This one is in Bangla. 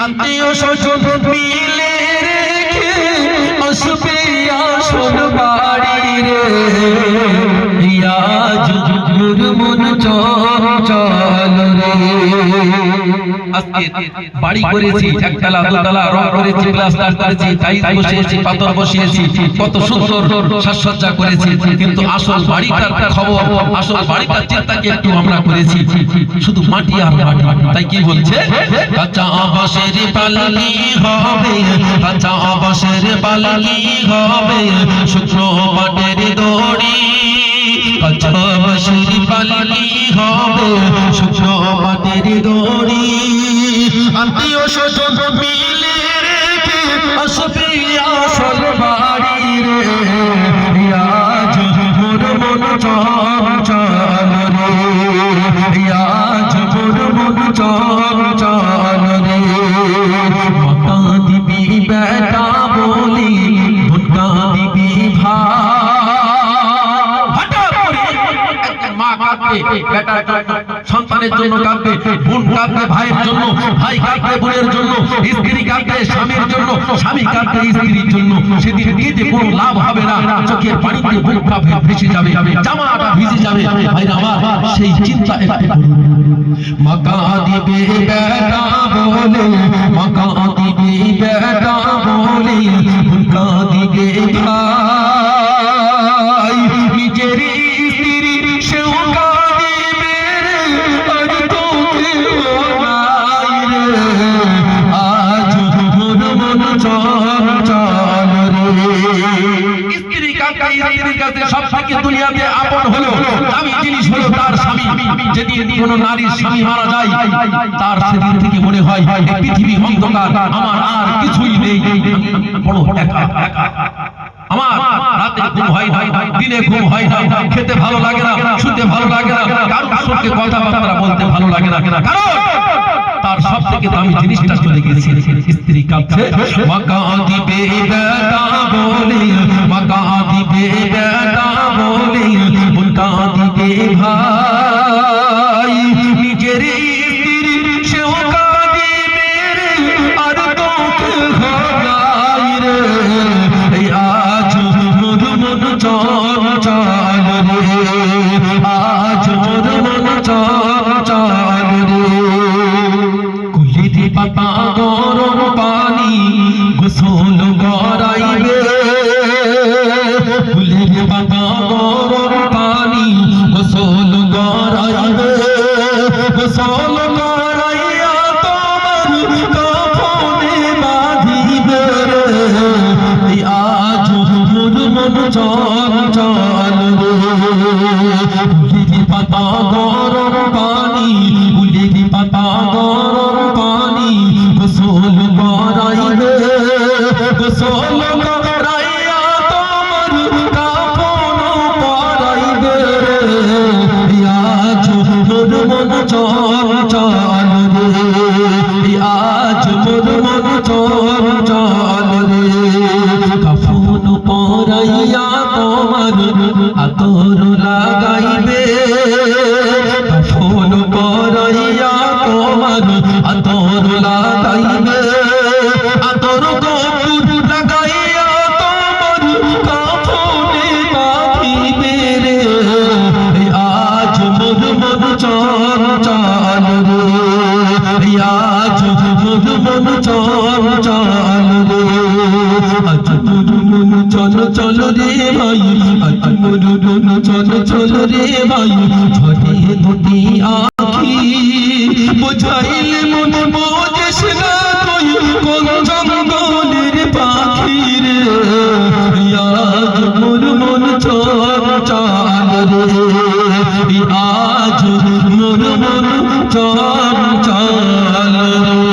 আত্মীয় স্বজন মিলে রেখে আসবে আসল বাড়ি রে আজ মন চঞ্চল রে। আজকে বাড়ি করেছি, একতলা দুতলা রং করেছি, প্লাস্টার করেছি, টাইলস বসিয়েছি, পাথর বসিয়েছি, কত সুন্দর সাজসজ্জা করেছি, কিন্তু আসল বাড়িটার খবর, আসল বাড়িটার চিন্তাকে একটু আমরা করেছি শুধু মাটি আর মাটি। তাই কি বলছে, কাঁচা বাঁশের পালকি হবে, কাঁচা বাঁশের পালকি হবে, শুকনো মাটির দড়ি, কাঁচা বাঁশের পালকি হবে, শুকনো মাটির দড়ি। আত্মীয় স্বজন মিলে রেখে আসবে আসল বাড়ি রে আজ মোর মন চঞ্চল রে আজ মোর মন চঞ্চল রে। মাতা দিবি বেটা বলি, ভুট্টা দিবি সন্তানের জন্য কাঁদবে, বোন কাঁদবে ভাইয়ের জন্য, ভাই কাঁদবে বোনের জন্য, স্ত্রী কাঁদবে স্বামীর জন্য, স্বামী কাঁদবে স্ত্রীর জন্য। সেদিন কেঁদে কোনো লাভ হবে না, চোখের পানিতে বুকটা ভেসে যাবে, জামাটা ভিজে যাবে। ভাইরা আমার, সেই চিন্তা একটু করুন। মাকা দিবে বেটা বলে, মাকা দিবে বেটা বলে, ভুট্টা দিবে ভাই, নিজের স্ত্রী সেও সবথেকে দুনিয়াতে আপন হলো, দামি জিনিস হলো তার স্বামী। যেদিন কোন নারীর স্বামী মারা যায়, তার সেদিন থেকে মনে হয় পৃথিবী অন্ধকার, আমার আর কিছুই নেই, বড় একা একা। আমার রাতে ঘুম হয় না, দিনে ঘুম হয় না, খেতে ভালো লাগে না, শুতে ভালো লাগে না, কারোর সঙ্গে কথাবার্তা বলতে ভালো লাগে না, কারণ তার সব থেকে দামি জিনিসটা চলে গেছে। স্ত্রী কাঁদছে, মাকা দিবে বেটা বলে, মাকা দিবে বেটা বলে, ভুট্টা দিবে ভাই, নিজের স্ত্রী সেও কাঁদিবে রে আর তোকে হারাই রে আজ মোর মন চঞ্চল রে আজ মোর মন চঞ্চল রে। কুলির পাতা গরম পানি গোসল করাইবে, কুলির পাতা গরম পানি গোসল করাইবে, গোসল করাইয়া তোমার কাফনে বাঁধিবে রে আজ মোর মন চঞ্চল রে। কুলির পাতা গরম পানি, কুলির পাতা গরম পানি গোসল করাইবে, গোসল করাইয়া তোমার কাফন পরাইবে রে আজ মোর মন চঞ্চল রে আজ মোর মন চঞ্চল রে। কাফন পরাইয়া তোমার আতর লাগাইবে, কাফন পরাইয়া তোমার আতর লাগাইবে, আতর কপুর লাগাইয়া তোমার কাফনে বাঁধিবে রে আজ মোর মন চঞ্চল রে আজ মোর মন চঞ্চল রে আজ মোর মন চঞ্চল রে ভাই, আজ মোর মন চঞ্চল রে ভাই। ঝরে দুটি আখি বোঝাইলে মন বোঝিস না তুই কোন জঙ্গলের পাখি রে আজ মোর মন চঞ্চল রে আজ মোর মন চঞ্চল রে।